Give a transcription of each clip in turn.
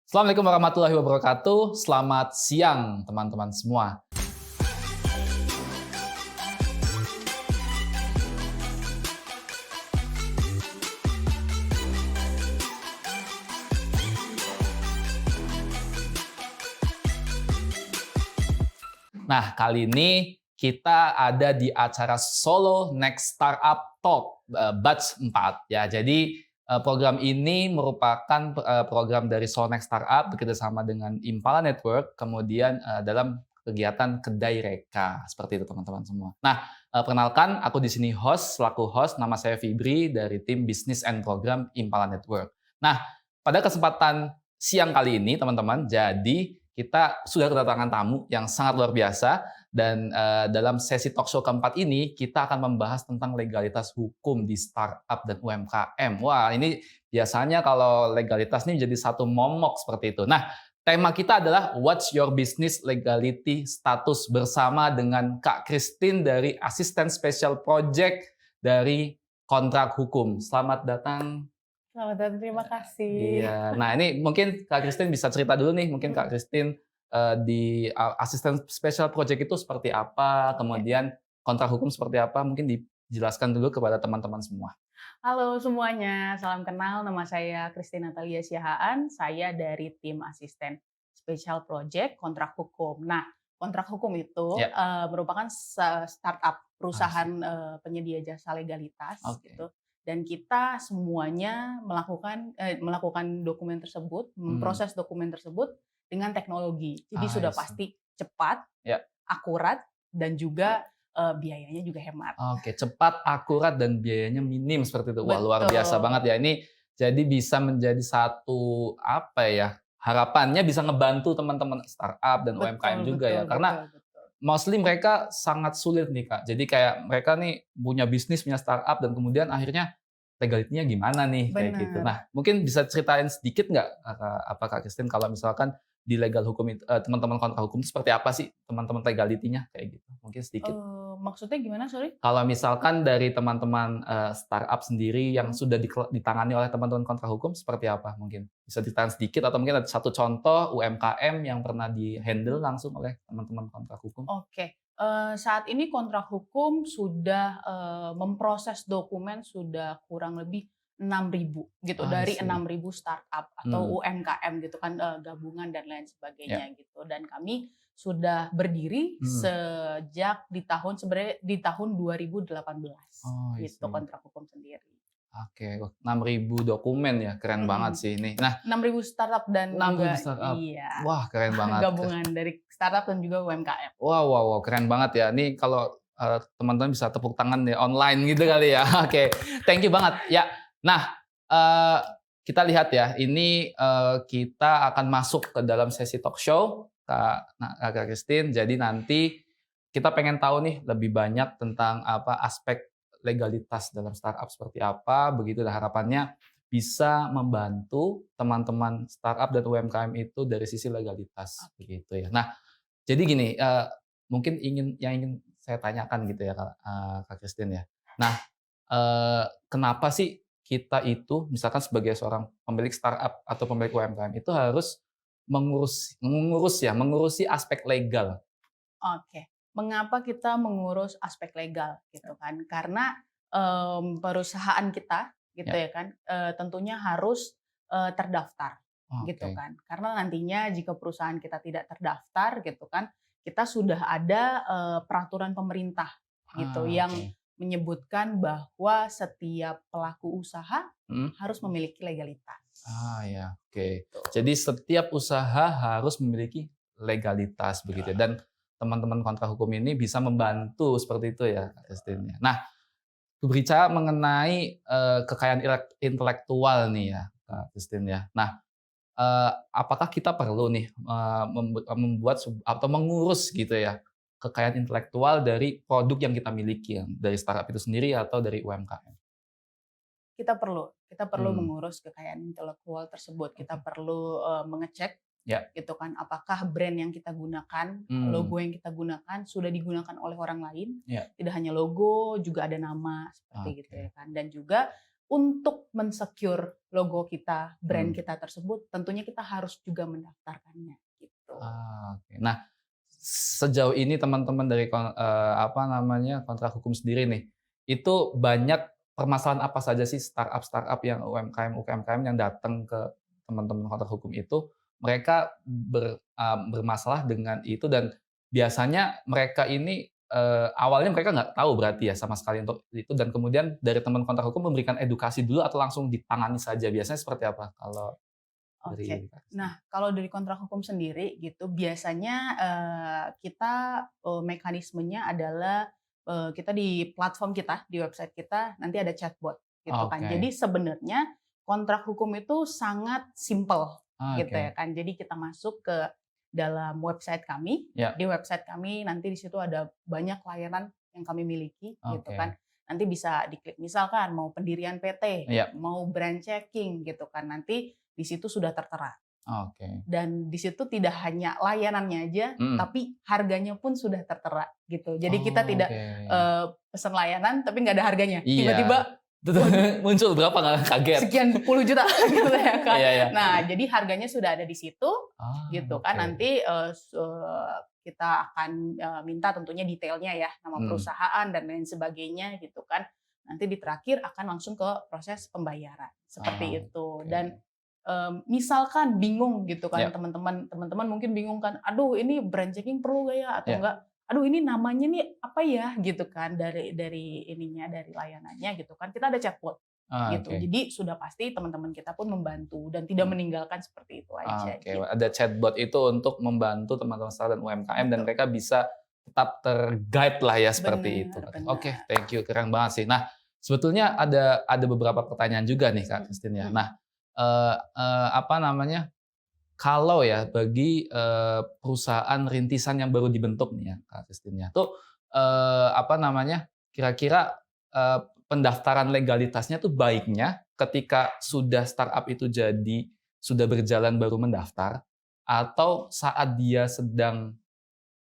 Assalamualaikum warahmatullahi wabarakatuh. Selamat siang teman-teman semua. Nah, kali ini kita ada di acara Solo Next Startup Talk Batch 4 ya. Jadi program ini merupakan program dari Solo Next Startup bekerjasama dengan Impala Network, kemudian dalam kegiatan Kedai Reka. Seperti itu teman-teman semua. Nah, perkenalkan aku di sini selaku host, nama saya Fibri dari tim Business and Program Impala Network. Nah, pada kesempatan siang kali ini teman-teman, jadi kita sudah kedatangan tamu yang sangat luar biasa dan dalam sesi talk show keempat ini kita akan membahas tentang legalitas hukum di startup dan UMKM. Wah, ini biasanya kalau legalitas ini jadi satu momok seperti itu. Nah, tema kita adalah What's Your Business Legality Status bersama dengan Kak Christine dari Asisten Special Project dari Kontrak Hukum. Selamat datang. Selamat datang, terima kasih. Iya, nah ini mungkin Kak Christine bisa cerita dulu nih, mungkin Kak Christine di Asisten Special Project itu seperti apa, kemudian kontrak hukum seperti apa, mungkin dijelaskan dulu kepada teman-teman semua. Halo semuanya, salam kenal. Nama saya Christine Natalia Siahaan. Saya dari tim Asisten Special Project Kontrak Hukum. Nah, kontrak hukum itu merupakan startup perusahaan penyedia jasa legalitas, gitu. Dan kita semuanya melakukan dokumen tersebut, memproses dokumen tersebut dengan teknologi. Jadi sudah pasti cepat, akurat, dan juga biayanya juga hemat. Oke, cepat, akurat, dan biayanya minim seperti itu. Wah, luar biasa banget ya. Ini jadi bisa menjadi satu harapannya bisa ngebantu teman-teman startup dan UMKM juga ya. Karena mostly mereka sangat sulit nih Kak. Jadi kayak mereka nih punya bisnis, punya startup, dan kemudian akhirnya legalitinya gimana nih kayak gitu. Nah, mungkin bisa ceritain sedikit nggak Kak Christine kalau misalkan di legal hukum itu teman-teman kontrak hukum itu seperti apa sih teman-teman legalitinya kayak gitu? Mungkin sedikit. Maksudnya gimana, sorry? Kalau misalkan dari teman-teman startup sendiri yang sudah ditangani oleh teman-teman kontrak hukum seperti apa mungkin? Bisa ditahan sedikit atau mungkin ada satu contoh UMKM yang pernah di-handle langsung oleh teman-teman kontrak hukum? Oke. Saat ini kontrak hukum sudah memproses dokumen sudah kurang lebih 6.000 gitu, dari 6.000 startup atau UMKM gitu kan, gabungan dan lain sebagainya gitu. Dan kami sudah berdiri sejak di tahun 2018 gitu kontrak hukum sendiri. Oke, 6.000 dokumen ya, keren banget sih ini. Nah, 6.000 startup dan 6.000 juga startup. iya. Wah, keren banget. Gabungan dari startup dan juga UMKM. Wow, keren banget ya. Ini kalau teman-teman bisa tepuk tangan ya online gitu kali ya. Oke, thank you banget. Ya, nah kita lihat ya, ini kita akan masuk ke dalam sesi talk show Kak Christine. Jadi nanti kita pengen tahu nih lebih banyak tentang aspek legalitas dalam startup seperti apa, begitu dan harapannya bisa membantu teman-teman startup dan UMKM itu dari sisi legalitas begitu ya. Nah, jadi gini, mungkin ingin saya tanyakan gitu ya Kak Christine ya. Nah, kenapa sih kita itu misalkan sebagai seorang pemilik startup atau pemilik UMKM itu harus mengurusi aspek legal? Oke. Mengapa kita mengurus aspek legal gitu kan? Karena perusahaan kita gitu ya kan, tentunya harus terdaftar gitu kan. Karena nantinya jika perusahaan kita tidak terdaftar gitu kan, kita sudah ada peraturan pemerintah gitu yang menyebutkan bahwa setiap pelaku usaha harus memiliki legalitas. Jadi setiap usaha harus memiliki legalitas begitu ya. Dan teman-teman kontrak hukum ini bisa membantu seperti itu ya, Kak Christine. Nah, berbicara mengenai kekayaan intelektual nih ya, Kak Christine ya. Nah, apakah kita perlu nih membuat atau mengurus gitu ya kekayaan intelektual dari produk yang kita miliki, dari startup itu sendiri atau dari UMKM? Kita perlu mengurus kekayaan intelektual tersebut. Kita perlu mengecek gitu kan, apakah brand yang kita gunakan, logo yang kita gunakan sudah digunakan oleh orang lain. Tidak hanya logo, juga ada nama seperti gitu ya kan. Dan juga untuk mensecure logo kita, brand kita tersebut, tentunya kita harus juga mendaftarkannya gitu. Oke. Nah, sejauh ini teman-teman dari kontrak hukum sendiri nih, itu banyak permasalahan apa saja sih startup yang UMKM yang datang ke teman-teman kontrak hukum itu, mereka bermasalah dengan itu dan biasanya mereka ini awalnya mereka nggak tahu berarti ya sama sekali untuk itu dan kemudian dari teman kontrak hukum memberikan edukasi dulu atau langsung ditangani saja, biasanya seperti apa kalau dari Oke. Nah, kalau dari kontrak hukum sendiri gitu, biasanya kita mekanismenya adalah kita di platform kita, di website kita nanti ada chatbot gitu kan. Jadi sebenarnya kontrak hukum itu sangat simple gitu ya kan. Jadi kita masuk ke dalam website kami, di website kami nanti di situ ada banyak layanan yang kami miliki gitu kan. Nanti bisa diklik misalkan mau pendirian PT, mau brand checking gitu kan. Nanti di situ sudah tertera. Dan di situ tidak hanya layanannya aja, tapi harganya pun sudah tertera gitu. Jadi kita tidak pesan layanan tapi nggak ada harganya. Tiba-tiba muncul berapa, nggak kaget? Sekian puluh juta gitu ya kan. Nah, jadi harganya sudah ada di situ gitu kan. Nanti kita akan minta tentunya detailnya ya, nama perusahaan dan lain sebagainya gitu kan. Nanti di terakhir akan langsung ke proses pembayaran seperti itu. Dan misalkan bingung gitu kan teman-teman mungkin bingung kan, aduh ini brand checking perlu gak ya atau enggak, aduh ini namanya nih apa ya gitu kan, dari layanannya gitu kan, kita ada chatbot gitu. Jadi sudah pasti teman-teman kita pun membantu dan tidak meninggalkan seperti itu aja. Gitu. Ada chatbot itu untuk membantu teman-teman startup dan UMKM dan mereka bisa tetap terguide lah ya seperti itu. Oke, thank you, keren banget sih. Nah, sebetulnya ada beberapa pertanyaan juga nih Kak Christine ya. Nah, kalau ya bagi perusahaan rintisan yang baru dibentuk nih ya Kak Christine ya, tuh kira-kira pendaftaran legalitasnya tuh baiknya ketika sudah startup itu sudah berjalan baru mendaftar, atau saat dia sedang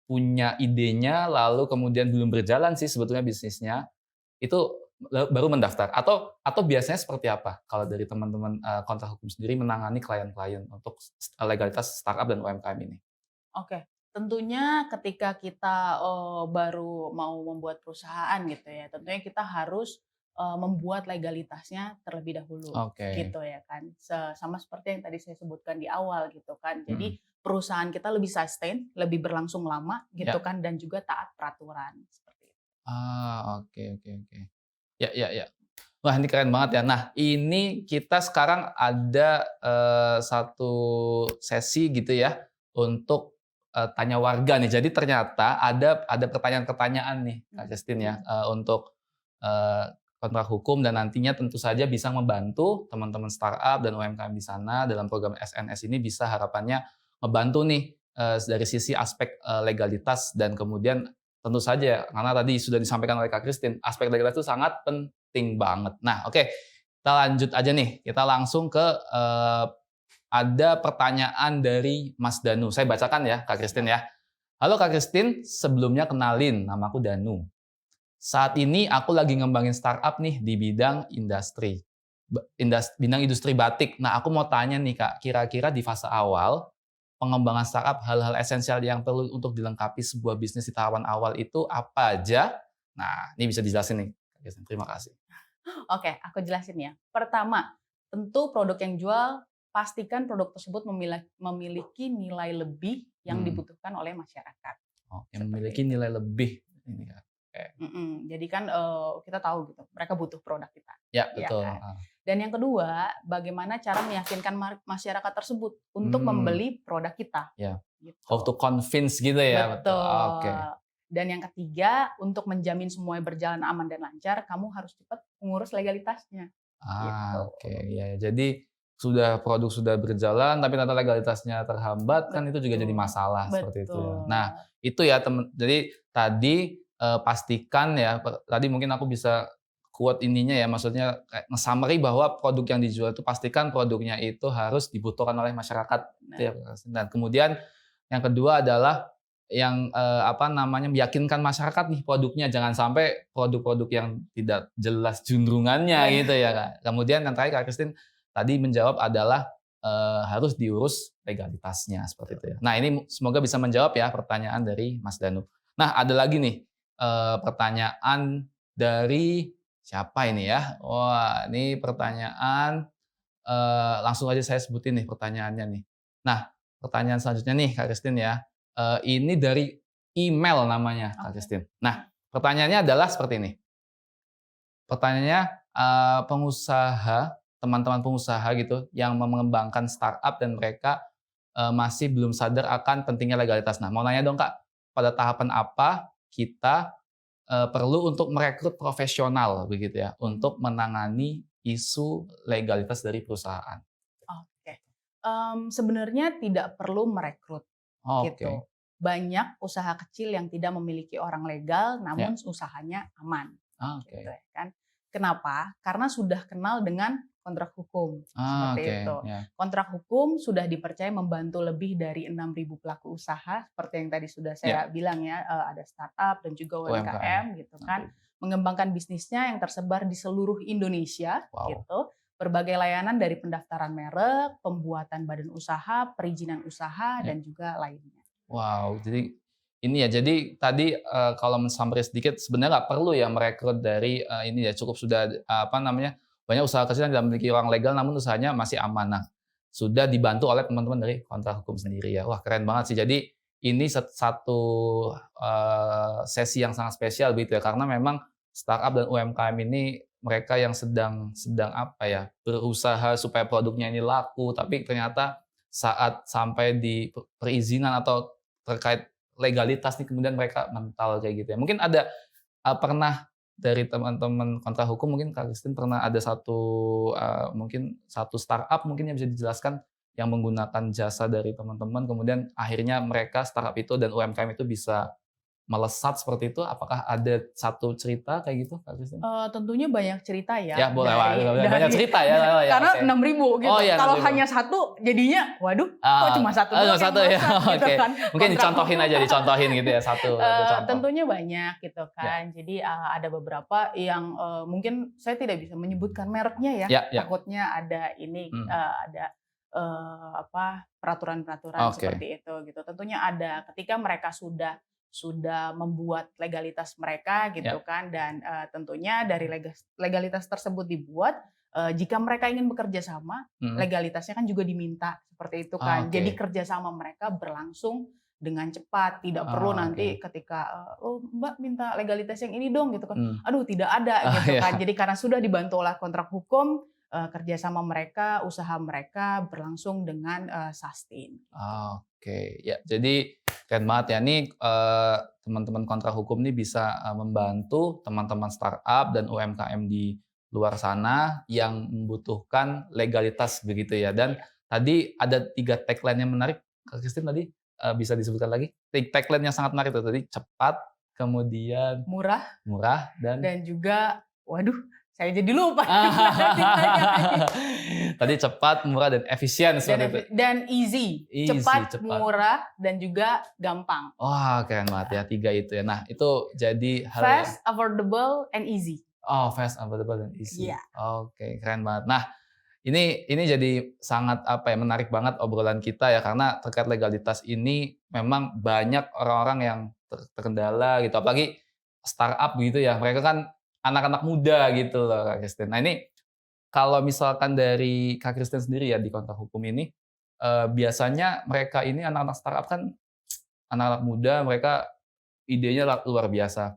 punya idenya lalu kemudian belum berjalan sih sebetulnya bisnisnya, itu baru mendaftar, atau biasanya seperti apa kalau dari teman-teman kontrak hukum sendiri menangani klien-klien untuk legalitas startup dan UMKM ini? Oke, tentunya ketika kita baru mau membuat perusahaan gitu ya, tentunya kita harus membuat legalitasnya terlebih dahulu gitu ya kan. Sama seperti yang tadi saya sebutkan di awal gitu kan. Jadi perusahaan kita lebih sustain, lebih berlangsung lama gitu kan, dan juga taat peraturan seperti itu. Oke. Ya. Wah, ini keren banget ya. Nah, ini kita sekarang ada satu sesi gitu ya untuk tanya warga nih. Jadi ternyata ada pertanyaan-pertanyaan nih, Kak Christine ya, untuk kontrak hukum dan nantinya tentu saja bisa membantu teman-teman startup dan UMKM di sana dalam program SNS ini bisa harapannya membantu nih dari sisi aspek legalitas dan kemudian tentu saja, karena tadi sudah disampaikan oleh Kak Christine, aspek legalitas itu sangat penting banget. Nah, oke, kita lanjut aja nih. Kita langsung ke ada pertanyaan dari Mas Danu. Saya bacakan ya, Kak Christine ya. Halo Kak Christine, sebelumnya kenalin, namaku Danu. Saat ini aku lagi ngembangin startup nih di bidang industri batik. Nah, aku mau tanya nih Kak, kira-kira di fase awal pengembangan startup, hal-hal esensial yang perlu untuk dilengkapi sebuah bisnis di tahapan awal itu apa aja? Nah, ini bisa dijelasin nih. Terima kasih. Oke, aku jelasin ya. Pertama, tentu produk yang jual, pastikan produk tersebut memiliki nilai lebih yang dibutuhkan oleh masyarakat. Yang memiliki nilai lebih. Jadi kan kita tahu gitu, mereka butuh produk kita. Ya, betul. Ya kan? Dan yang kedua, bagaimana cara meyakinkan masyarakat tersebut untuk membeli produk kita. Ya. Gitu. How to convince gitu ya. Betul. Dan yang ketiga, untuk menjamin semuanya berjalan aman dan lancar, kamu harus cepat mengurus legalitasnya. Oke. Ya, jadi produk sudah berjalan, tapi ternyata legalitasnya terhambat, kan itu juga jadi masalah seperti itu. Ya. Nah, itu ya teman. Jadi tadi pastikan ya. Tadi mungkin aku bisa quote ininya ya, maksudnya nge-summary bahwa produk yang dijual itu pastikan produknya itu harus dibutuhkan oleh masyarakat. Dan kemudian yang kedua adalah meyakinkan masyarakat nih produknya, jangan sampai produk-produk yang tidak jelas juntrungannya gitu ya Kak. Kemudian yang terakhir Kak Christine tadi menjawab adalah harus diurus legalitasnya seperti itu ya. Nah ini semoga bisa menjawab ya pertanyaan dari Mas Danu. Nah ada lagi nih pertanyaan dari siapa ini ya? Wah ini pertanyaan langsung aja saya sebutin nih pertanyaannya nih. Nah pertanyaan selanjutnya nih Kak Christine ya. Ini dari email namanya Kak Christine. Nah pertanyaannya adalah seperti ini. Pertanyaannya teman-teman pengusaha gitu yang mengembangkan startup dan mereka masih belum sadar akan pentingnya legalitas. Nah, mau nanya dong Kak, pada tahapan apa kita perlu untuk merekrut profesional begitu ya untuk menangani isu legalitas dari perusahaan? Oke. Sebenarnya tidak perlu merekrut Oke. gitu. Banyak usaha kecil yang tidak memiliki orang legal namun Ya. usahanya aman. Oke. Gitu ya kan. Kenapa? Karena sudah kenal dengan kontrak hukum seperti Oke. itu. Ya. Kontrak hukum sudah dipercaya membantu lebih dari 6.000 pelaku usaha seperti yang tadi sudah saya bilang ya, ada startup dan juga UMKM gitu kan, mengembangkan bisnisnya yang tersebar di seluruh Indonesia gitu. Berbagai layanan dari pendaftaran merek, pembuatan badan usaha, perizinan usaha dan juga lainnya. Wow, jadi ini ya, jadi tadi kalau men-summary sedikit sebenarnya nggak perlu ya merekrut dari ini ya, cukup sudah banyak usaha kecil yang tidak memiliki orang legal namun usahanya masih aman. Nah, sudah dibantu oleh teman-teman dari kontrak hukum sendiri ya. Wah, keren banget sih. Jadi ini satu sesi yang sangat spesial begitu ya, karena memang startup dan UMKM ini mereka yang sedang berusaha supaya produknya ini laku, tapi ternyata saat sampai di perizinan atau terkait legalitas nih kemudian mereka mental kayak gitu ya. Mungkin ada pernah dari teman-teman kontrak hukum mungkin Kak Christine pernah ada mungkin satu startup mungkin yang bisa dijelaskan yang menggunakan jasa dari teman-teman kemudian akhirnya mereka startup itu dan UMKM itu bisa melesat seperti itu, apakah ada satu cerita kayak gitu Kak Christine? Tentunya banyak cerita ya. Ya boleh, banyak cerita ya. Karena 6.000 gitu. Oh, iya, kalau 6.000. hanya satu, jadinya, waduh, kok cuma satu doang yang satu ya. gitu Oke. kan. Mungkin dicontohin gitu ya satu contoh. Tentunya banyak gitu kan. Jadi ada beberapa yang mungkin saya tidak bisa menyebutkan mereknya ya. Takutnya ada ini ada peraturan-peraturan seperti itu gitu. Tentunya ada ketika mereka sudah membuat legalitas mereka gitu kan dan tentunya dari legalitas tersebut dibuat jika mereka ingin bekerja sama legalitasnya kan juga diminta seperti itu kan. Jadi kerjasama mereka berlangsung dengan cepat, tidak perlu nanti ketika Mbak minta legalitas yang ini dong gitu kan. Aduh tidak ada gitu kan. Jadi karena sudah dibantu oleh kontrak hukum kerjasama mereka, usaha mereka berlangsung dengan sustain. Oke, ya jadi keren banget ya nih teman-teman kontrak hukum ini bisa membantu teman-teman startup dan UMKM di luar sana yang membutuhkan legalitas begitu ya. Dan tadi ada 3 tagline yang menarik, Kak Christine tadi bisa disebutkan lagi? Tagline yang sangat menarik itu tadi cepat, kemudian murah dan juga waduh saya jadi lupa. Tadi cepat, murah, dan efisien seperti itu. Dan easy. Cepat, murah, dan juga gampang. Wah, keren banget ya 3 itu ya. Nah, itu jadi hal fast, affordable, and easy. Oh, fast, affordable, and easy. Yeah. Oke, keren banget. Nah, ini jadi sangat menarik banget obrolan kita ya karena terkait legalitas ini memang banyak orang-orang yang terkendala gitu. Apalagi startup gitu ya. Mereka kan anak-anak muda gitu loh Kak Christine. Nah ini kalau misalkan dari Kak Christine sendiri ya di kontrak hukum ini, biasanya mereka ini anak-anak startup kan anak-anak muda, mereka idenya luar biasa.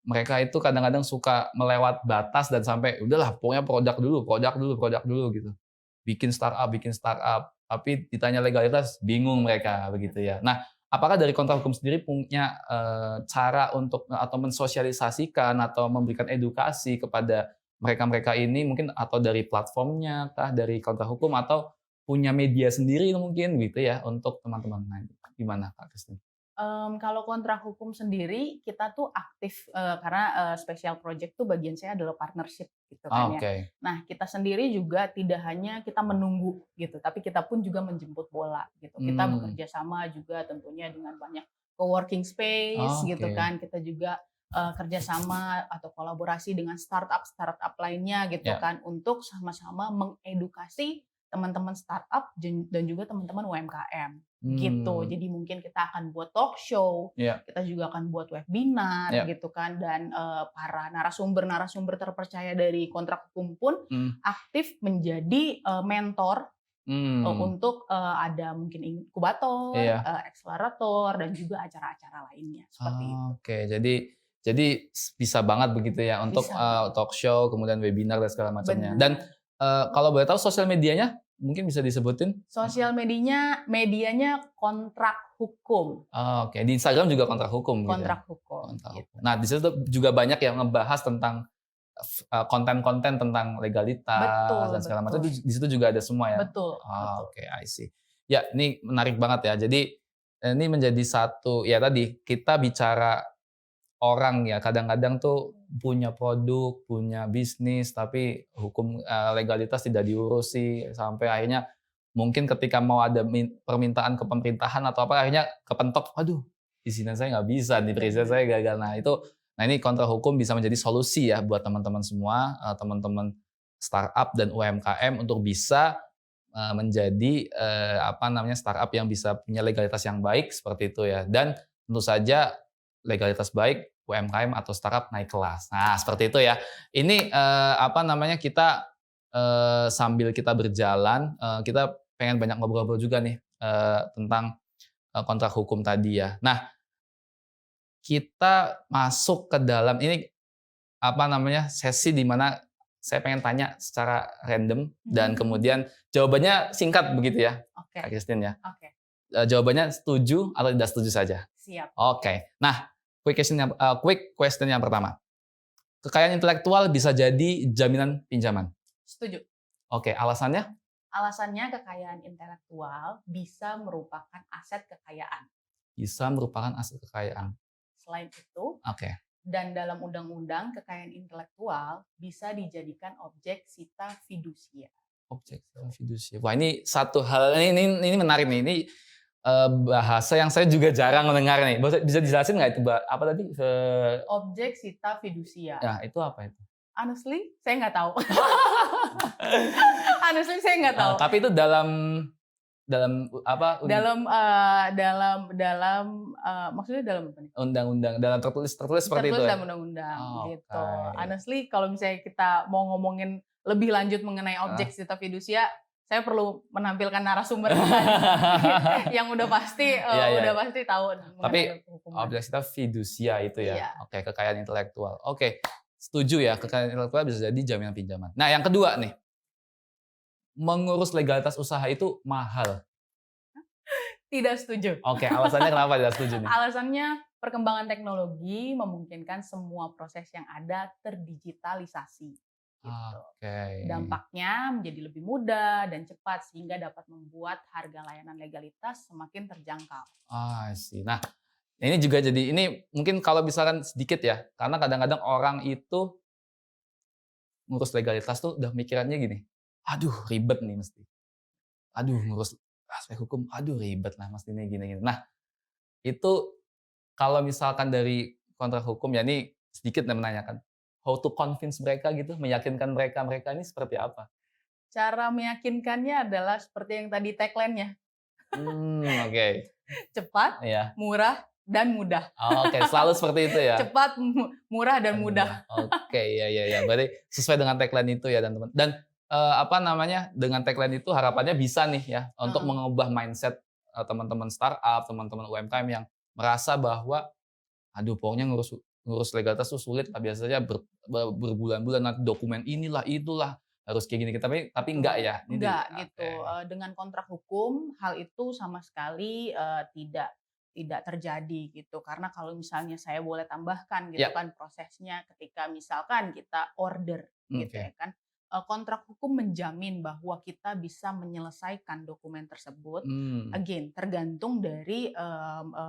Mereka itu kadang-kadang suka melewat batas dan sampai udahlah pokoknya produk dulu gitu. Bikin startup, tapi ditanya legalitas bingung mereka begitu ya. Nah, apakah dari kontrak hukum sendiri punya cara untuk atau mensosialisasikan atau memberikan edukasi kepada mereka-mereka ini mungkin atau dari platformnya kah, dari kontrak hukum atau punya media sendiri mungkin gitu ya untuk teman-teman. Nah, gimana Kak Christine? Kalau kontrak hukum sendiri kita tuh aktif karena special project tuh bagian saya adalah partnership gitu kan ya. Nah kita sendiri juga tidak hanya kita menunggu gitu, tapi kita pun juga menjemput bola gitu. Kita bekerja sama juga tentunya dengan banyak co-working space gitu Oke. kan. Kita juga kerjasama atau kolaborasi dengan startup lainnya gitu Ya. kan untuk sama-sama mengedukasi teman-teman startup dan juga teman-teman UMKM gitu. Jadi mungkin kita akan buat talk show, Ya. kita juga akan buat webinar Ya. gitu kan, dan para narasumber terpercaya dari kontrak hukum pun aktif menjadi mentor untuk ada mungkin inkubator, akselerator, dan juga acara-acara lainnya seperti itu. Oke, jadi bisa banget begitu ya untuk talk show, kemudian webinar dan segala macamnya. Dan kalau boleh tahu sosial medianya mungkin bisa disebutin? Sosial medianya kontrak hukum. Oke, di Instagram juga kontrak hukum gitu. Kontrak hukum. Gitu. Nah, di situ juga banyak yang ngebahas tentang konten-konten tentang legalitas dan segala macam. Di situ juga ada semua ya. Betul. Oke, I see. Ya, ini menarik banget ya. Jadi ini menjadi satu ya tadi kita bicara orang ya, kadang-kadang tuh punya produk, punya bisnis, tapi hukum legalitas tidak diurusi sampai akhirnya mungkin ketika mau ada permintaan ke pemerintahan atau apa akhirnya kepentok, aduh izinnya saya nggak bisa, nih perizinan saya gagal. Nah ini kontra hukum bisa menjadi solusi ya buat teman-teman semua, teman-teman startup dan UMKM untuk bisa menjadi startup yang bisa punya legalitas yang baik seperti itu ya. Dan tentu saja legalitas baik UMKM atau startup naik kelas. Nah, seperti itu ya. Ini kita sambil kita berjalan, kita pengen banyak ngobrol-ngobrol juga nih tentang kontrak hukum tadi ya. Nah, kita masuk ke dalam ini sesi di mana saya pengen tanya secara random dan kemudian jawabannya singkat begitu ya, Kak Christine ya. Oke. Jawabannya setuju atau tidak setuju saja. Siap. Oke. Nah, quick question yang pertama. Kekayaan intelektual bisa jadi jaminan pinjaman? Setuju. Oke, alasannya? Alasannya kekayaan intelektual bisa merupakan aset kekayaan. Bisa merupakan aset kekayaan. Selain itu, dan dalam undang-undang kekayaan intelektual bisa dijadikan objek sita fiducia. Objek sita fiducia. Wah, ini satu hal ini menarik nih. Ini bahasa yang saya juga jarang mendengar nih. Bisa dijelasin nggak itu apa tadi? Objek sita fiducia. Nah, itu apa itu? Honestly, saya nggak tahu. Honestly, saya nggak tahu. Tapi itu dalam apa? Maksudnya dalam apa nih? Undang-undang, dalam tertulis seperti itu. Tertulis dalam undang-undang gitu. Honestly, kalau misalnya kita mau ngomongin lebih lanjut mengenai objek sita fiducia, saya perlu menampilkan narasumber yang udah pasti tahu. Tapi objek sita fiducia itu ya. Oke, kekayaan intelektual. Oke, setuju ya, kekayaan intelektual bisa jadi jaminan pinjaman. Nah, yang kedua nih, mengurus legalitas usaha itu mahal. Tidak setuju. Oke, alasannya kenapa tidak setuju nih? Alasannya perkembangan teknologi memungkinkan semua proses yang ada terdigitalisasi. Gitu. Dampaknya menjadi lebih mudah dan cepat sehingga dapat membuat harga layanan legalitas semakin terjangkau. Sih. Nah, ini juga jadi ini mungkin kalau misalkan sedikit ya, karena kadang-kadang orang itu ngurus legalitas tuh udah mikirannya gini. Aduh, ribet nih mesti. Aduh, ngurus aspek hukum, aduh ribet lah mesti ini gini-gini. Nah, itu kalau misalkan dari kontrak hukum ya ini sedikit menanyakan how to convince mereka gitu, meyakinkan mereka ini seperti apa? Cara meyakinkannya adalah seperti yang tadi tagline-nya. Cepat, murah, dan mudah. Selalu seperti itu ya. Cepat, murah, dan mudah. Ya. Berarti sesuai dengan tagline itu ya dan teman. Dan dengan tagline itu harapannya bisa nih ya untuk mengubah mindset teman-teman startup, teman-teman UMKM yang merasa bahwa aduh pokoknya ngurus legalitas itu sulit lah, biasanya berbulan-bulan nanti dokumen inilah itulah harus kayak gini, tapi enggak ya. Enggak gitu. Dengan kontrak hukum hal itu sama sekali tidak terjadi gitu. Karena kalau misalnya saya boleh tambahkan gitu kan prosesnya ketika misalkan kita order gitu ya kan. Kontrak hukum menjamin bahwa kita bisa menyelesaikan dokumen tersebut. Again, tergantung dari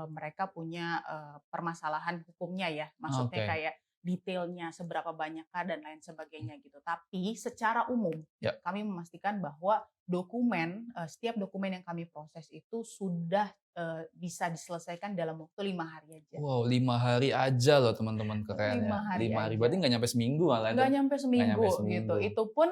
mereka punya permasalahan hukumnya ya. Maksudnya kayak detailnya seberapa banyakkah dan lain sebagainya gitu. Tapi secara umum kami memastikan bahwa setiap dokumen yang kami proses itu sudah bisa diselesaikan dalam waktu 5 hari aja. Wow, 5 hari aja loh teman-teman, keren 5 ya. hari 5 hari aja. berarti nggak nyampe seminggu malah itu. Nggak nyampe seminggu gitu. seminggu. Itu pun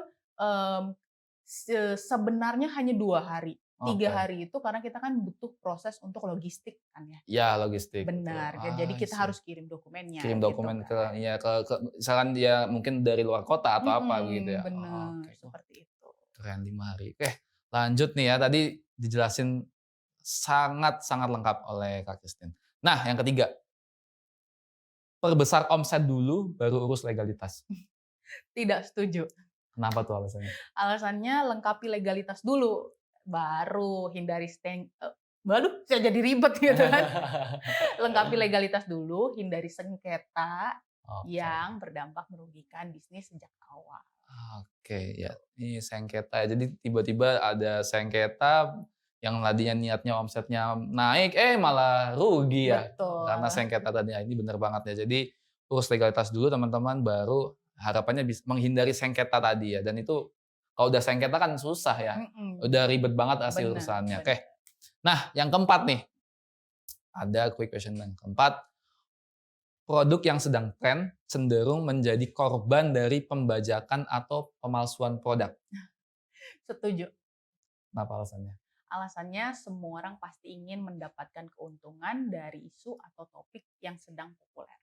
sebenarnya hanya 2 hari. 3 hari itu karena kita kan butuh proses untuk logistik kan ya. Ya, logistik. Benar. Jadi kita harus kirim dokumennya. Kirim dokumen gitu kan. ke misalkan dia mungkin dari luar kota atau apa gitu ya. Benar, seperti itu. Keren 5 hari. Oke, lanjut nih ya. Tadi dijelasin sangat-sangat lengkap oleh Kak Christine. Nah, yang ketiga, perbesar omset dulu baru urus legalitas. Tidak setuju. Kenapa tuh alasannya? Alasannya lengkapi legalitas dulu, baru hindari waduh, saya jadi ribet gitu kan. Lengkapi legalitas dulu, hindari sengketa yang berdampak merugikan bisnis sejak awal. Oke, ya. Ini sengketa. Jadi tiba-tiba ada sengketa yang tadinya niatnya omsetnya naik, malah rugi ya. Betul. Karena sengketa tadi. Ini benar banget ya. Jadi urus legalitas dulu teman-teman, baru harapannya bisa menghindari sengketa tadi ya. Dan itu kalau udah sengketa kan susah ya. Udah ribet banget asli urusannya. Oke. Nah, yang keempat nih. Ada quick question yang keempat. Produk yang sedang tren cenderung menjadi korban dari pembajakan atau pemalsuan produk. Setuju. Kenapa alasannya? Alasannya semua orang pasti ingin mendapatkan keuntungan dari isu atau topik yang sedang populer.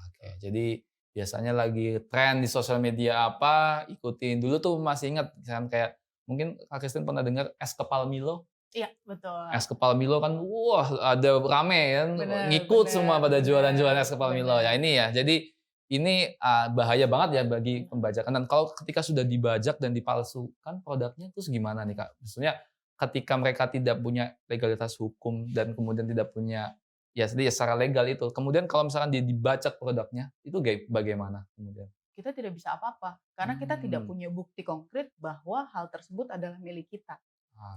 Oke. Jadi biasanya lagi tren di sosial media apa, ikutin. Dulu tuh masih ingat kan, kayak mungkin Kak Christine pernah dengar es kepal Milo? Iya, betul. Es kepal Milo kan wah ada rame kan, ngikut semua pada jualan-jualan es kepal Milo. Ya ini ya. Jadi ini bahaya banget ya bagi pembajakan. Dan kalau ketika sudah dibajak dan dipalsukan produknya, terus gimana nih Kak? Maksudnya ketika mereka tidak punya legalitas hukum dan kemudian tidak punya ya secara legal itu. Kemudian kalau misalkan dia dibajak produknya, itu bagaimana kemudian? Kita tidak bisa apa-apa karena kita tidak punya bukti konkret bahwa hal tersebut adalah milik kita.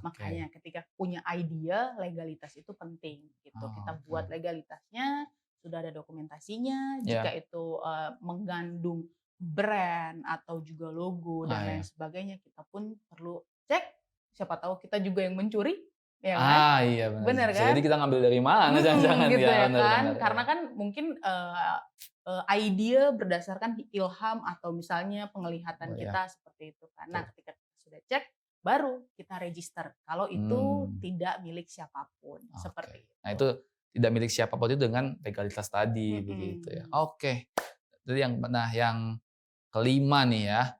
Makanya ketika punya idea, legalitas itu penting gitu. Kita buat legalitasnya, sudah ada dokumentasinya. Jika itu mengandung brand atau juga logo dan lain sebagainya, kita pun perlu cek. Siapa tahu kita juga yang mencuri, ya kan? Iya benar kan? Jadi kita ngambil dari mana jangan-jangan gitu ya benar, kan? benar, Karena kan mungkin idea berdasarkan ilham atau misalnya penglihatan kita seperti itu kan. Nah, ketika kita sudah cek, baru kita register kalau itu tidak milik siapapun. Seperti itu. Nah, itu tidak milik siapapun itu dengan legalitas tadi begitu ya. Oke. Jadi yang kelima nih ya.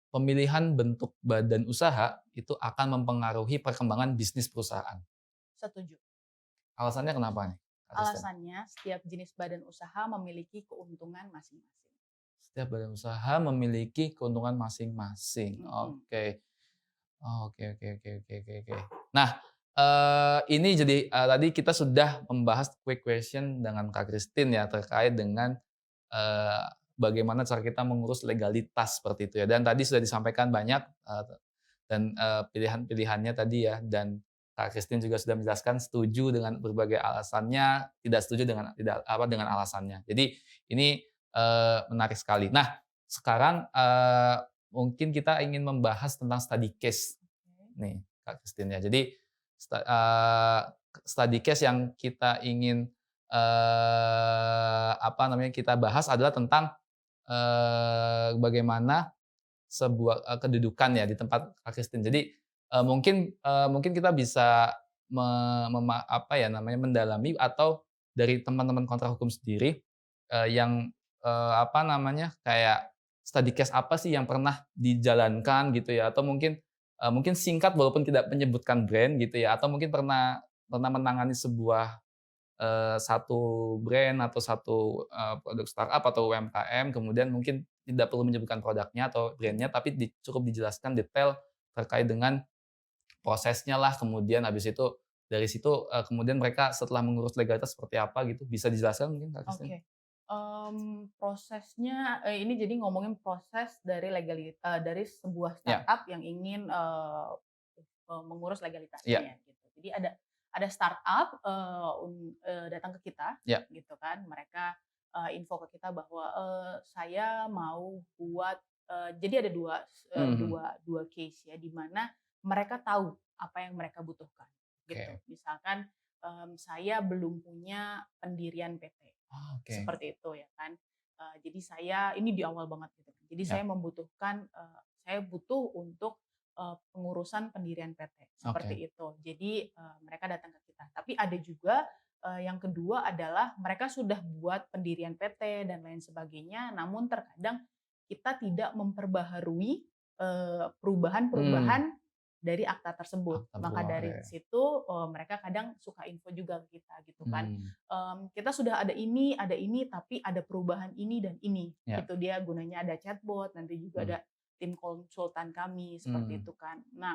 Pemilihan bentuk badan usaha itu akan mempengaruhi perkembangan bisnis perusahaan. Setuju. Alasannya kenapa nih? Alasannya setiap jenis badan usaha memiliki keuntungan masing-masing. Setiap badan usaha memiliki keuntungan masing-masing. Oke. Nah, ini jadi tadi kita sudah membahas quick question dengan Kak Christine ya terkait dengan bagaimana cara kita mengurus legalitas seperti itu ya. Dan tadi sudah disampaikan banyak dan pilihan-pilihannya tadi ya. Dan Kak Christine juga sudah menjelaskan setuju dengan berbagai alasannya, tidak setuju dengan dengan alasannya. Jadi ini menarik sekali. Nah, sekarang mungkin kita ingin membahas tentang study case nih Kak Christine ya. Jadi study case yang kita ingin kita bahas adalah tentang bagaimana sebuah kedudukan ya di tempat Kak Christine. Jadi mungkin kita bisa mendalami atau dari teman-teman kontrak hukum sendiri yang kayak study case apa sih yang pernah dijalankan gitu ya, atau mungkin singkat walaupun tidak menyebutkan brand gitu ya, atau mungkin pernah menangani sebuah satu brand atau satu produk startup atau UMKM, kemudian mungkin tidak perlu menyebutkan produknya atau brandnya, tapi cukup dijelaskan detail terkait dengan prosesnya lah, kemudian habis itu dari situ kemudian mereka setelah mengurus legalitas seperti apa gitu, bisa dijelaskan mungkin Kak Christine? Prosesnya ini jadi ngomongin proses dari dari sebuah startup yang ingin mengurus legalitasnya gitu. Jadi ada startup datang ke kita gitu kan, mereka info ke kita bahwa saya mau buat jadi ada dua case ya, di mana mereka tahu apa yang mereka butuhkan gitu. Misalkan saya belum punya pendirian PT seperti itu ya kan. Jadi saya ini di awal banget gitu. Jadi saya membutuhkan saya butuh untuk pengurusan pendirian PT seperti itu. Jadi mereka datang ke kita. Tapi ada juga yang kedua adalah mereka sudah buat pendirian PT dan lain sebagainya, namun terkadang kita tidak memperbaharui perubahan-perubahan dari akta tersebut. Maka dari situ mereka kadang suka info juga ke kita gitu kan. Kita sudah ada ini, tapi ada perubahan ini dan ini. Gitu dia gunanya ada chatbot, nanti juga ada tim konsultan kami seperti itu kan. Nah,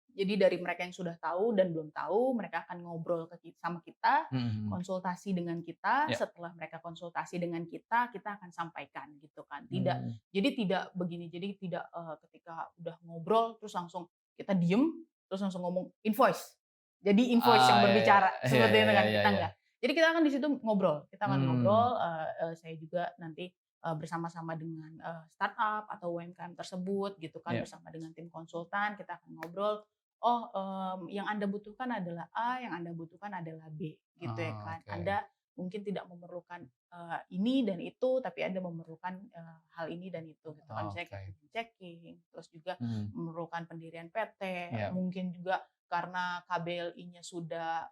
jadi dari mereka yang sudah tahu dan belum tahu, mereka akan ngobrol sama kita, konsultasi dengan kita. Setelah mereka konsultasi dengan kita akan sampaikan gitu kan. Jadi tidak begini. Jadi tidak ketika udah ngobrol terus langsung kita diem, terus langsung ngomong invoice. Jadi invoice yang berbicara seperti itu kan, kita enggak. Jadi kita akan di situ ngobrol. Kita akan ngobrol. Saya juga nanti bersama-sama dengan startup atau UMKM tersebut gitu kan, bersama dengan tim konsultan kita akan ngobrol. Yang Anda butuhkan adalah A, yang Anda butuhkan adalah B, gitu ya kan. Anda mungkin tidak memerlukan ini dan itu, tapi Anda memerlukan hal ini dan itu, gitu kan. Misalnya kayak checking, terus juga memerlukan pendirian PT, mungkin juga karena KBLI-nya sudah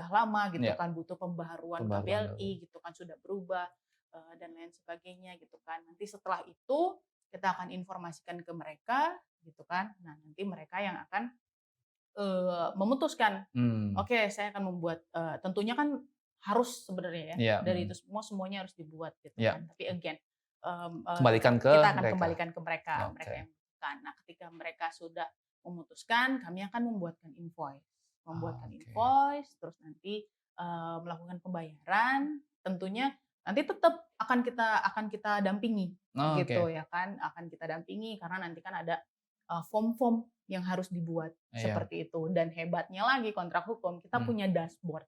lama gitu kan, butuh pembaharuan KBLI gitu kan, sudah berubah dan lain sebagainya gitu kan. Nanti setelah itu kita akan informasikan ke mereka gitu kan. Nah, nanti mereka yang akan memutuskan. Oke, saya akan membuat tentunya kan harus sebenarnya ya. Dari itu semuanya harus dibuat gitu kan. Tapi again kita akan kembalikan ke mereka, mereka yang membutuhkan. Nah, ketika mereka sudah memutuskan, kami akan membuatkan invoice. Terus nanti melakukan pembayaran, tentunya nanti tetap akan kita dampingi gitu ya kan, akan kita dampingi karena nanti kan ada form-form yang harus dibuat seperti itu. Dan hebatnya lagi kontrak hukum, kita punya dashboard.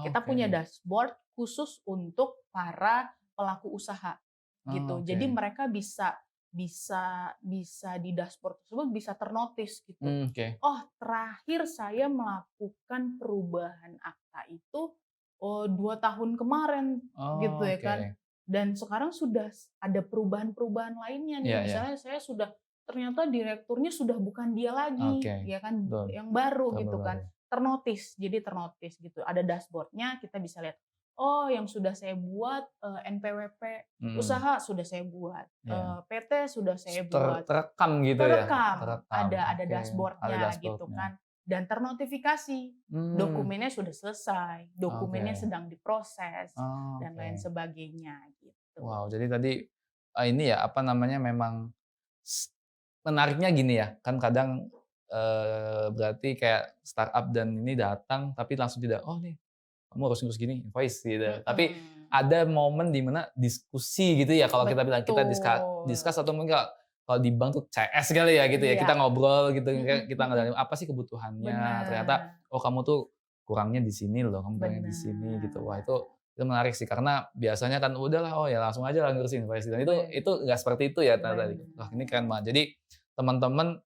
Kita punya dashboard khusus untuk para pelaku usaha gitu. Jadi mereka bisa di dashboard tersebut bisa ternotis gitu. Oh, terakhir saya melakukan perubahan akta itu 2 tahun kemarin gitu ya kan. Dan sekarang sudah ada perubahan-perubahan lainnya nih. Misalnya saya sudah ternyata direkturnya sudah bukan dia lagi, ya kan, yang baru gitu kan. Ternotis, jadi ternotis gitu. Ada dashboardnya, kita bisa lihat. Oh, yang sudah saya buat NPWP usaha sudah saya buat, PT sudah saya buat. Terekam gitu terekam. Ada dashboardnya gitu kan. Dan ternotifikasi, dokumennya sudah selesai, dokumennya sedang diproses dan lain sebagainya gitu. Wow, jadi tadi ini ya apa namanya memang menariknya gini ya, kan kadang berarti kayak startup dan ini datang tapi langsung tidak, oh nih kamu harus ngurus gini, invoice gitu. Tapi ada momen di mana diskusi gitu ya, kalau kita bilang kita discuss atau mungkin kalau di bank tuh CS kali ya gitu ya, kita ngobrol gitu, kita ngadain apa sih kebutuhannya, ternyata oh kamu tuh kurangnya di sini loh, kamu kurangnya di sini gitu. Wah itu menarik sih, karena biasanya kan udahlah oh ya langsung aja lah ngurusin invoice, dan itu nggak seperti itu ya tadi. Wah ini keren banget. Jadi teman-teman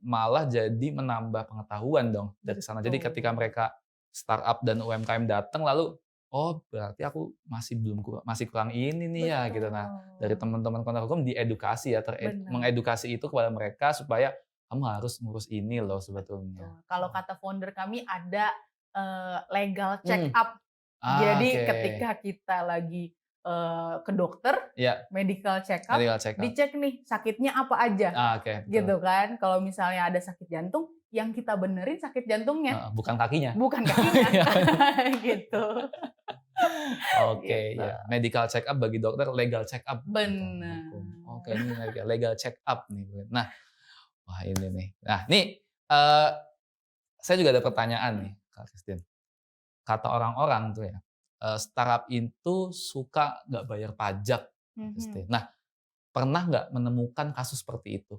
malah jadi menambah pengetahuan dong dari sana. Jadi ketika mereka startup dan UMKM datang lalu oh berarti aku masih kurang ini nih ya gitu. Nah dari teman-teman kontrak hukum diedukasi ya, mengedukasi itu kepada mereka supaya kamu harus ngurus ini loh sebetulnya. Kalau kata founder kami ada legal check up. Jadi ketika kita lagi ke dokter, medical check up, dicek nih sakitnya apa aja, gitu kan. Kalau misalnya ada sakit jantung, yang kita benerin sakit jantungnya, bukan kakinya, gitu. Ya. Medical check up bagi dokter, legal check up. Benar. Oke, ini legal check up nih. Nah, wah ini nih. Nah, nih saya juga ada pertanyaan nih, Kak Christine. Kata orang-orang tuh ya, startup itu suka nggak bayar pajak. Nah, pernah nggak menemukan kasus seperti itu?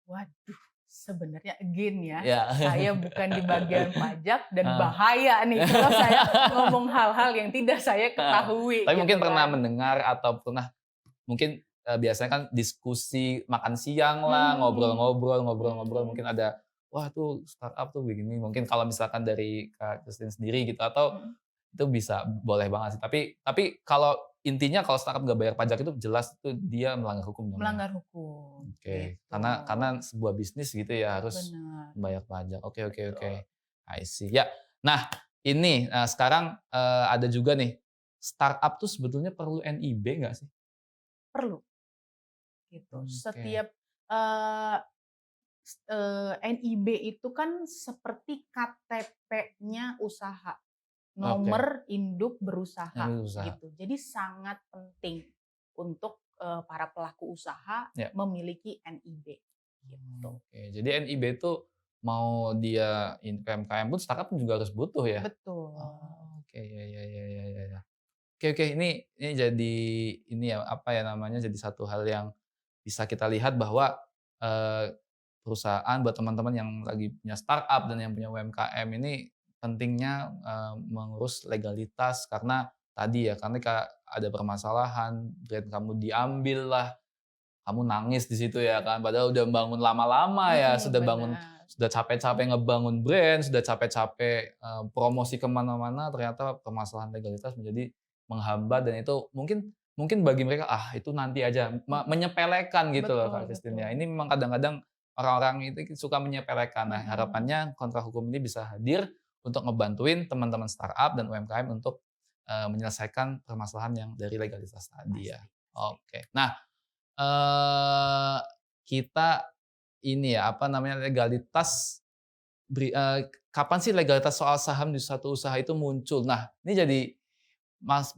Waduh, Sebenarnya again ya, Ya. saya bukan di bagian pajak dan Ah. bahaya nih kalau saya ngomong hal-hal yang tidak saya ketahui. Tapi gitu mungkin pernah kan. mendengar atau pernah mungkin biasanya kan diskusi makan siang lah, ngobrol-ngobrol, mungkin ada, wah tuh startup tuh begini. Mungkin kalau misalkan dari Kak Christine sendiri gitu, atau Mhm. itu bisa boleh banget sih. Tapi kalau intinya kalau startup nggak bayar pajak itu jelas itu dia melanggar hukum dong ya. Melanggar hukum, Oke, gitu. karena sebuah bisnis gitu ya harus Benar. membayar pajak. Oke, Betul. I see. Ya, nah ini sekarang ada juga nih, startup tuh sebetulnya perlu NIB nggak sih? Perlu, gitu. Oke, Setiap, NIB itu kan seperti KTP-nya usaha, oke, nomor induk berusaha, NIB usaha. gitu. Jadi sangat penting untuk, para pelaku usaha Ya. memiliki NIB, gitu. Oke, jadi NIB itu mau dia UMKM pun startup pun juga harus butuh ya? Betul. Oh, oke, ya. Oke, ini jadi ini ya, apa ya namanya, jadi satu hal yang bisa kita lihat bahwa, eee, perusahaan buat teman-teman yang lagi punya startup dan yang punya UMKM ini pentingnya, mengurus legalitas karena tadi ya, karena ada permasalahan, brand kamu diambil lah, kamu nangis di situ ya kan, padahal udah bangun lama-lama ya, Benar. sudah capek-capek ngebangun brand, sudah capek-capek, promosi ke mana-mana, ternyata permasalahan legalitas menjadi menghambat dan itu mungkin mungkin bagi mereka, "Ah, itu nanti aja," menyepelekan gitu loh, Betul Kak Christine ya. betul. Ini memang kadang-kadang orang-orang itu suka menyepelekan. Nah, Mhm. harapannya kontrak hukum ini bisa hadir untuk ngebantuin teman-teman startup dan UMKM untuk, menyelesaikan permasalahan yang dari legalitas tadi ya. Pasti pasti. Oke. Nah, Eee, kita ini ya, apa namanya, legalitas kapan sih legalitas soal saham di suatu usaha itu muncul? Nah, ini jadi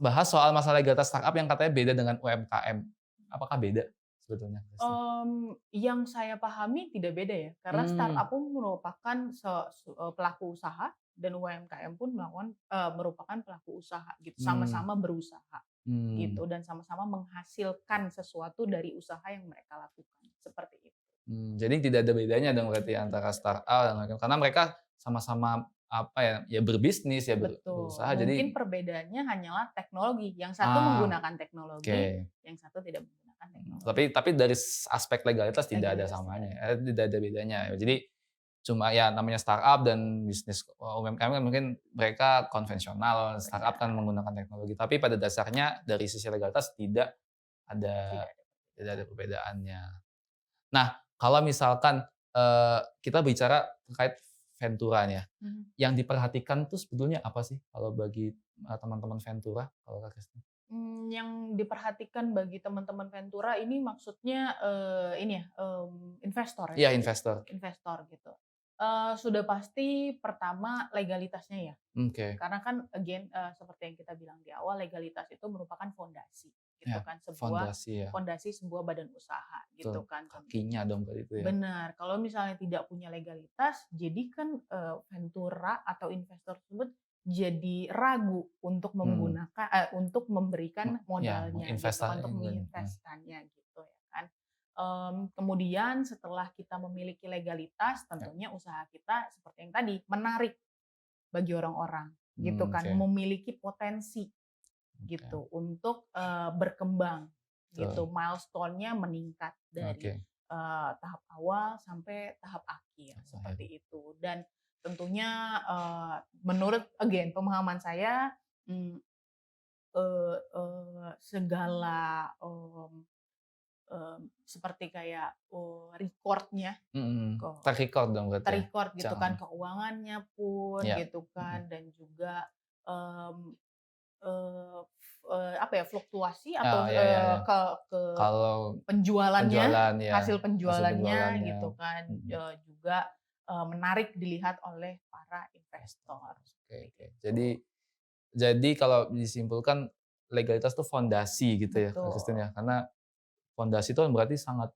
bahas soal masalah legalitas startup yang katanya beda dengan UMKM. Apakah beda sebetulnya, Christine? Yang saya pahami tidak beda ya, karena Mmm, startup pun merupakan pelaku usaha dan UMKM pun merupakan pelaku usaha gitu, mmm, sama-sama berusaha mmm, gitu dan sama-sama menghasilkan sesuatu dari usaha yang mereka lakukan, seperti itu. jadi tidak ada bedanya dong berarti antara startup dan UMKM karena mereka sama-sama, apa ya, ya berbisnis, ya Betul, berusaha mungkin jadi perbedaannya hanyalah teknologi, yang satu ah, menggunakan teknologi, oke. yang satu tidak menggunakan teknologi. Tapi dari aspek legalitas tidak ada Legalitas tidak samanya, ada. tidak ada bedanya. Jadi cuma ya namanya startup dan bisnis UMKM kan mungkin mereka konvensional, startup Benar, kan menggunakan teknologi. Tapi pada dasarnya dari sisi legalitas ada tidak ada tidak ada perbedaan. perbedaannya. Nah, kalau misalkan, kita bicara terkait Ventura nih ya, Mhm. yang diperhatikan tuh sebetulnya apa sih kalau bagi, teman-teman Ventura kalau Kak Krisna? Yang diperhatikan bagi teman-teman Ventura ini maksudnya, ini ya, investor ya? Iya investor. Investor gitu. Sudah pasti pertama legalitasnya ya, Oke. karena kan again, seperti yang kita bilang di awal legalitas itu merupakan fondasi gitu Ya, kan, fondasi ya. fondasi sebuah badan usaha Betul, gitu kan kakinya tentunya. dong berarti itu ya? Benar, kalau misalnya tidak punya legalitas, jadi kan, Ventura atau investor tersebut jadi ragu untuk Mmm, untuk memberikan ya modalnya gitu kan, untuk menginvestkannya gitu ya kan. Kemudian setelah kita memiliki legalitas, ya, tentunya usaha kita seperti yang tadi, menarik bagi orang-orang gitu kan, oke memiliki potensi oke, gitu untuk, berkembang gitu, betul, milestone-nya meningkat dari, oke, tahap awal sampai tahap akhir, akhir, seperti itu. Dan tentunya, menurut again pemahaman saya, mmm, segala, seperti kayak, record-nya ter-record dong berarti ya? ter-record gitu kan, Jangan keuangannya pun ya, gitu mhm, kan, dan juga, mmm apa ya, fluktuasi oh atau, ya, ke kalau penjualannya, penjualan ya, hasil hasil penjualannya penjualannya, gitu kan, mhm, juga, menarik dilihat oleh para investor, investor, seperti oke. itu. Jadi kalau disimpulkan legalitas itu fondasi gitu ya Kak Christine Betul, ya? Karena fondasi itu kan berarti sangat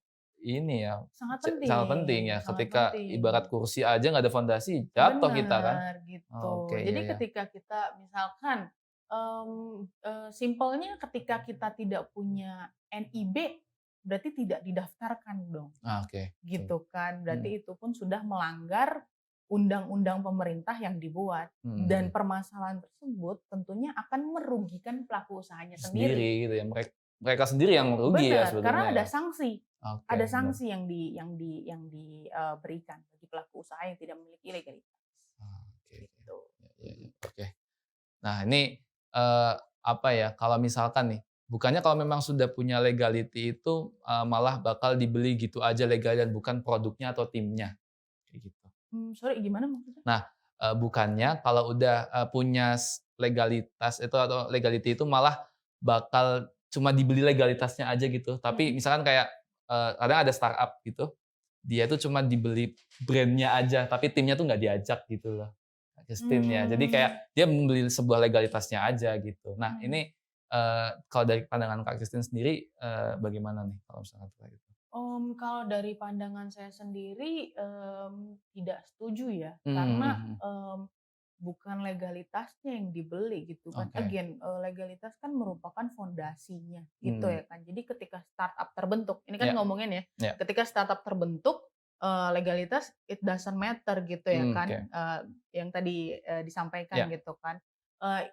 ini ya, sangat penting ya, sangat ketika ibarat penting. kursi aja nggak ada fondasi, jatuh kita kan. Benar, gitu. Oke, Jadi iya, ketika kita misalkan, simpelnya ketika kita tidak punya NIB, berarti tidak didaftarkan dong. Oke. Gitu kan. Berarti itu pun sudah melanggar undang-undang pemerintah yang dibuat. Dan permasalahan tersebut tentunya akan merugikan pelaku usahanya sendiri. Gitu ya. Mereka sendiri yang merugi ya Benar, karena sebenarnya. ada sanksi. Ada sanksi yang diberikan bagi pelaku usaha yang tidak memiliki legalitas. Gitu. Oke. Nah, ini apa ya? Kalau misalkan nih, bukannya kalau memang sudah punya legality itu malah bakal dibeli gitu aja legal dan bukan produknya atau timnya, kayak gitu. Sorry, gimana maksudnya? Nah, bukannya kalau udah punya legalitas itu atau legality itu malah bakal cuma dibeli legalitasnya aja gitu. Tapi misalkan kayak kadang ada startup gitu, dia tuh cuma dibeli brandnya aja, tapi timnya tuh nggak diajak gitu loh. Christine ya. Jadi kayak dia membeli sebuah legalitasnya aja gitu. Nah, ini kalau dari pandangan Kak Christine sendiri bagaimana nih kalau misalkan kayak gitu? Kalau dari pandangan saya sendiri tidak setuju ya, karena bukan legalitasnya yang dibeli gitu kan. Again, legalitas kan merupakan fondasinya gitu ya kan. Jadi ketika startup terbentuk, ini kan ngomongin ya, ketika startup terbentuk, legalitas it doesn't matter gitu ya kan. Yang tadi disampaikan gitu kan.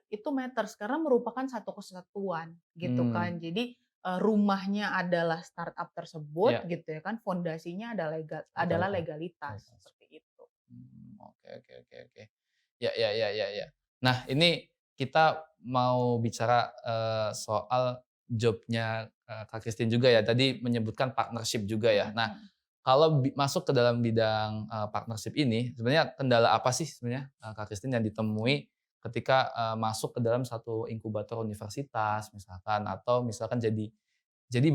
Itu matters karena merupakan satu kesatuan gitu kan. Jadi rumahnya adalah startup tersebut gitu ya kan, fondasinya adalah legalitas seperti itu. Oke. Ya. Nah, ini kita mau bicara soal jobnya Kak Christine juga ya. Tadi menyebutkan partnership juga ya. Nah, kalau masuk ke dalam bidang partnership ini, sebenarnya kendala apa sih sebenarnya Kak Christine yang ditemui ketika masuk ke dalam satu inkubator universitas misalkan, atau misalkan jadi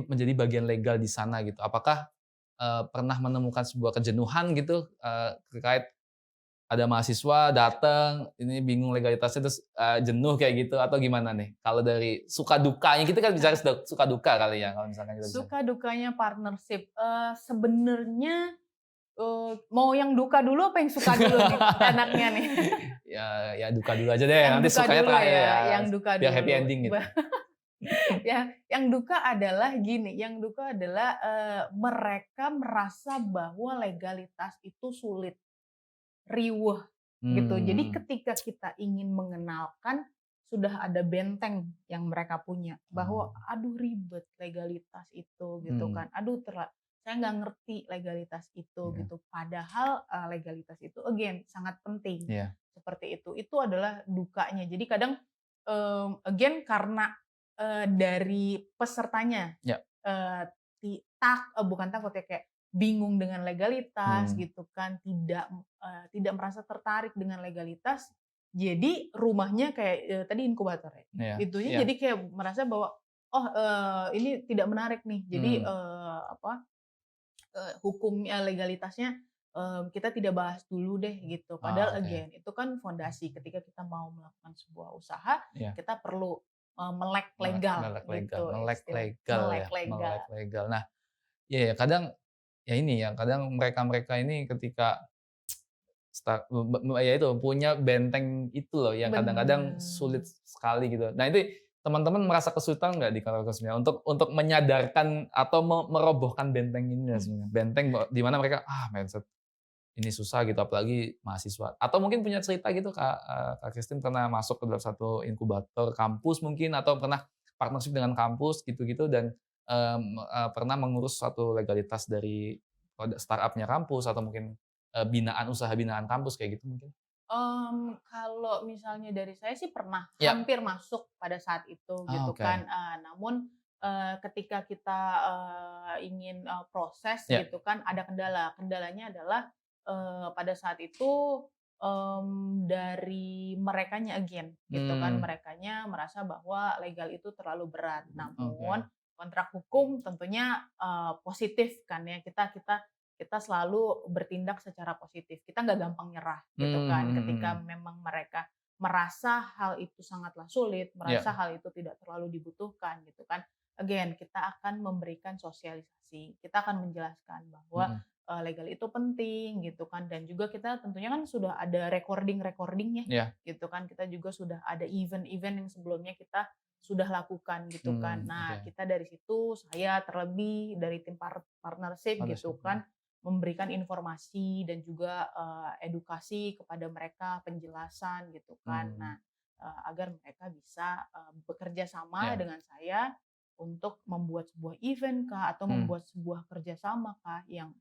menjadi bagian legal di sana gitu. Apakah pernah menemukan sebuah kejenuhan gitu terkait ada mahasiswa datang, ini bingung legalitasnya terus jenuh kayak gitu atau gimana nih? Kalau dari suka dukanya kita kan bicara suka duka kali ya kalau misalkan kita bisa. Suka dukanya partnership, sebenarnya mau yang duka dulu apa yang suka dulu nih enaknya nih? Ya duka dulu aja deh, nanti duka sukanya dulu terakhir ya. yang duka biar dulu. happy ending gitu. Ya, yang duka adalah gini, yang duka adalah mereka merasa bahwa legalitas itu sulit, riweuh gitu. Jadi ketika kita ingin mengenalkan, sudah ada benteng yang mereka punya bahwa aduh ribet legalitas itu gitu kan. Aduh saya nggak ngerti legalitas itu gitu. Padahal legalitas itu again sangat penting. Seperti itu. Itu adalah dukanya. Jadi kadang again karena dari pesertanya bukan takut ya, kayak bingung dengan legalitas gitu kan, tidak merasa tertarik dengan legalitas, jadi rumahnya kayak tadi inkubator ya, jadi kayak merasa bahwa ini tidak menarik nih, jadi hukumnya legalitasnya kita tidak bahas dulu deh gitu. Padahal again itu kan fondasi ketika kita mau melakukan sebuah usaha, kita perlu melek legal gitu. Melek legal. Nah, kadang kadang mereka ini ketika itu punya benteng itu loh yang kadang-kadang sulit sekali gitu. Nah, itu teman-teman merasa kesulitan nggak di kasusnya untuk menyadarkan atau merobohkan benteng ini sebenarnya? Benteng di mana mereka mindset ini susah gitu, apalagi mahasiswa. Atau mungkin punya cerita gitu Kak Christine pernah masuk ke dalam satu inkubator kampus mungkin, atau pernah partnership dengan kampus gitu-gitu dan pernah mengurus suatu legalitas dari startup-nya kampus atau mungkin usaha binaan kampus kayak gitu mungkin? Kalau misalnya dari saya sih pernah hampir masuk pada saat itu gitu kan. Namun ketika kita ingin proses gitu kan ada kendala. Kendalanya adalah pada saat itu dari merekanya again gitu kan. Merekanya merasa bahwa legal itu terlalu berat. Namun kontrak hukum tentunya positif kan ya. Kita selalu bertindak secara positif. Kita nggak gampang nyerah gitu kan. Ketika memang mereka merasa hal itu sangatlah sulit, merasa hal itu tidak terlalu dibutuhkan gitu kan. Again, kita akan memberikan sosialisasi. Kita akan menjelaskan bahwa legal itu penting gitu kan. Dan juga kita tentunya kan sudah ada recordingnya gitu kan. Kita juga sudah ada event-event yang sebelumnya kita sudah lakukan gitu kan. Nah, Oke. kita dari situ saya terlebih dari tim partnership gitu kan memberikan informasi dan juga edukasi kepada mereka, penjelasan gitu kan. Nah, agar mereka bisa bekerja sama Ya. dengan saya untuk membuat sebuah event kah atau Hmm. membuat sebuah kerjasama kah yang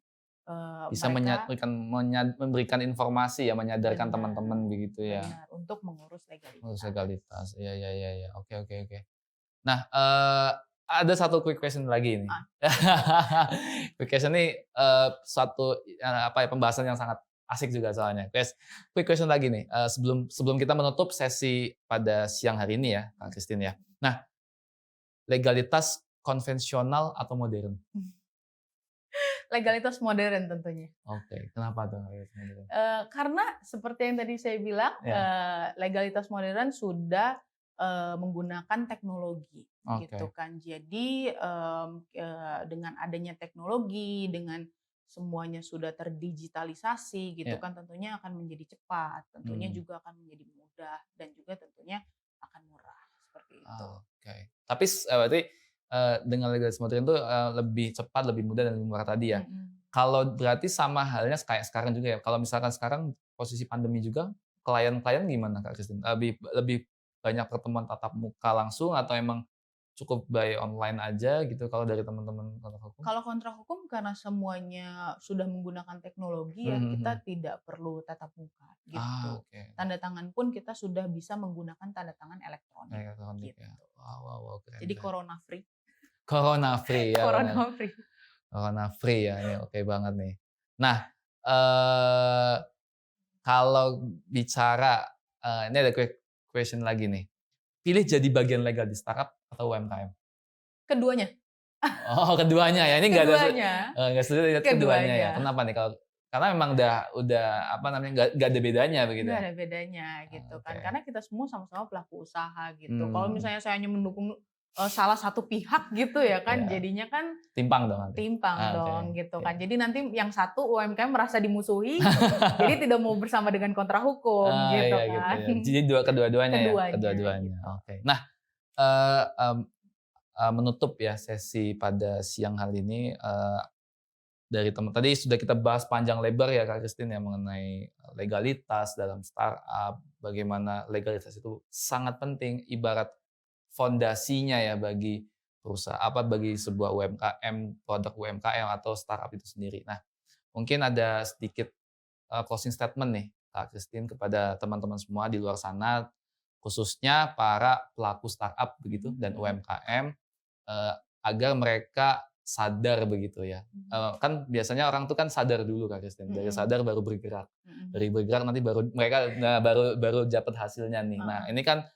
Bisa mereka memberikan informasi ya, menyadarkan benar teman-teman begitu ya. benar untuk mengurus Ngurus legalitas. legalitas. Iya, iya, iya, iya. Oke, oke, oke. Nah, ada satu quick question lagi nih. Ah, Quick question ini, apa ya, pembahasan yang sangat asik juga soalnya. Quick question lagi nih, sebelum sebelum kita menutup sesi pada siang hari ini ya, Kak Christine ya. Nah, legalitas konvensional atau modern? legalitas modern tentunya. Oke, kenapa tuh legalitas modern? Karena seperti yang tadi saya bilang, Ya, legalitas modern sudah menggunakan teknologi gitu oke. kan. Jadi dengan adanya teknologi, dengan semuanya sudah terdigitalisasi gitu Ya, kan, tentunya akan menjadi cepat, tentunya mmm, juga akan menjadi mudah dan juga tentunya akan murah seperti itu. oke. Tapi berarti, dengan legalitas modern itu, lebih cepat, lebih mudah, dan lebih murah tadi ya? Mhm. Kalau berarti sama halnya kayak sekarang juga ya, kalau misalkan sekarang posisi pandemi juga, klien-klien gimana Kak Christine? Lebih lebih banyak pertemuan tatap muka langsung atau emang cukup by online aja gitu kalau dari teman-teman kantor hukum? Kalau kontrak hukum karena semuanya sudah menggunakan teknologi ya, Mhm, kita mhm. tidak perlu tatap muka gitu. Oke. Tanda tangan pun kita sudah bisa menggunakan tanda tangan elektronik Elektronik gitu. ya. Wow, wow, wow, keren, Jadi keren. corona free. Corona free ya, benar. Corona free. Corona free ya, ini oke banget nih. Nah, eee, kalau bicara, ini ada quick question lagi nih. Pilih jadi bagian legal di startup atau UMKM? Keduanya, Oh, keduanya ya, ini keduanya, nggak setuju lihat keduanya ya, keduanya. kenapa nih kalau karena memang udah apa namanya, nggak ada bedanya begitu Nggak ya? ada bedanya gitu kan, Oke. karena kita semua sama-sama pelaku usaha gitu. Kalau Mmm, misalnya saya hanya mendukung salah satu pihak gitu ya kan, iya, jadinya kan timpang dong nanti? timpang Oke, dong gitu iya. kan. Jadi nanti yang satu UMKM merasa dimusuhi, jadi tidak mau bersama dengan kontra hukum gitu Iya gitu kan. ya, jadi kedua-duanya ya? Keduanya Kedua-duanya, gitu. oke. Nah, eee, mmm, menutup ya sesi pada siang hari ini, dari teman tadi sudah kita bahas panjang lebar ya Kak Christine ya mengenai legalitas dalam startup, bagaimana legalitas itu sangat penting ibarat fondasinya ya bagi bagi sebuah UMKM, produk UMKM atau startup itu sendiri. Nah, mungkin ada sedikit, closing statement nih Kak Christine kepada teman-teman semua di luar sana, khususnya para pelaku startup begitu Mhm dan mhm UMKM, agar mereka sadar begitu ya. mhm Kan biasanya orang tuh kan sadar dulu Kak Christine, dari mhm sadar baru bergerak. mhm. Dari bergerak nanti baru mereka nah baru baru dapat hasilnya nih. Nah, Heeh, ini kan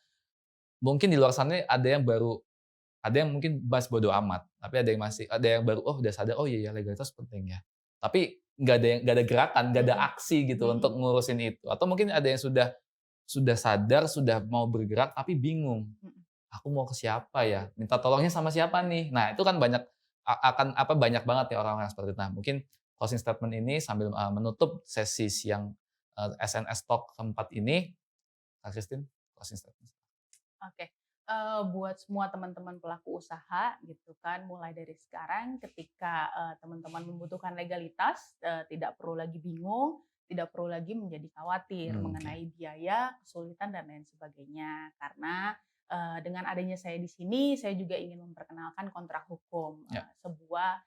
mungkin di luar sana ada yang mungkin bodo amat, tapi ada yang baru, oh udah sadar, oh iya ya legalitas penting ya. Tapi nggak ada gerakan, nggak ada mhm aksi gitu mhm untuk ngurusin itu. Atau mungkin ada yang sudah sadar, sudah mau bergerak tapi bingung, mhm. "Aku mau ke siapa ya? Minta tolongnya sama siapa nih?" Nah, itu kan banyak banget ya orang-orang seperti itu. Nah, mungkin closing statement ini sambil, menutup sesi siang, SNS Talk keempat ini, Kak Christine, closing statement. Oke, buat semua teman-teman pelaku usaha gitu kan, mulai dari sekarang ketika, teman-teman membutuhkan legalitas, tidak perlu lagi bingung, tidak perlu lagi menjadi khawatir Oke. mengenai biaya, kesulitan, dan lain sebagainya. Karena, dengan adanya saya di sini, saya juga ingin memperkenalkan kontrak hukum, Ya, sebuah,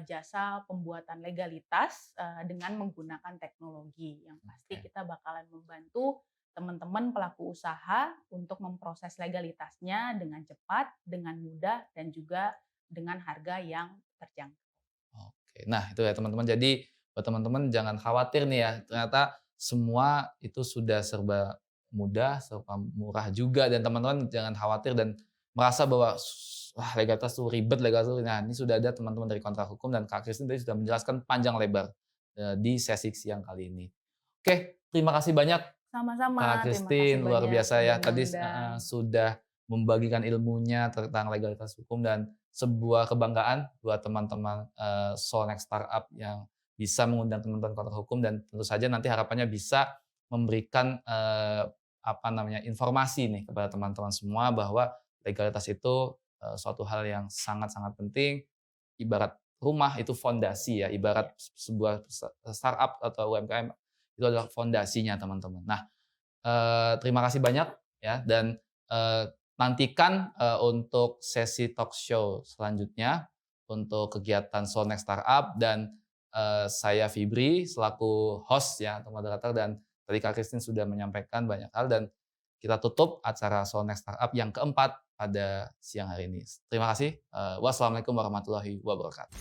jasa pembuatan legalitas, dengan menggunakan teknologi. Yang pasti oke. kita bakalan membantu teman-teman pelaku usaha untuk memproses legalitasnya dengan cepat, dengan mudah, dan juga dengan harga yang terjangkau. Oke. Nah, itu ya teman-teman. Jadi buat teman-teman jangan khawatir nih ya, ternyata semua itu sudah serba mudah, serba murah juga dan teman-teman jangan khawatir dan merasa bahwa wah legalitas tuh ribet, legalitas tuh nah ini sudah ada teman-teman dari Kontrak Hukum dan Kak Christine tadi sudah menjelaskan panjang lebar, di sesi siang kali ini. Oke, terima kasih banyak Sama-sama, Kak terima kasih Christine, luar banyak biasa sudah ya. Tadi mengundang. sudah membagikan ilmunya tentang legalitas hukum dan sebuah kebanggaan buat teman-teman, Soulnext Startup yang bisa mengundang teman-teman kontak hukum dan tentu saja nanti harapannya bisa memberikan, apa namanya, informasi nih kepada teman-teman semua bahwa legalitas itu suatu hal yang sangat-sangat penting. Ibarat rumah itu fondasi ya, ibarat sebuah startup atau UMKM itu adalah fondasinya teman-teman. Nah, terima kasih banyak ya, dan nantikan untuk sesi talk show selanjutnya untuk kegiatan Solo Next Startup, dan saya Fibri selaku host ya atau moderator, dan tadi Kak Christine sudah menyampaikan banyak hal, dan kita tutup acara Solo Next Startup yang keempat pada siang hari ini. Terima kasih. Wassalamualaikum warahmatullahi wabarakatuh.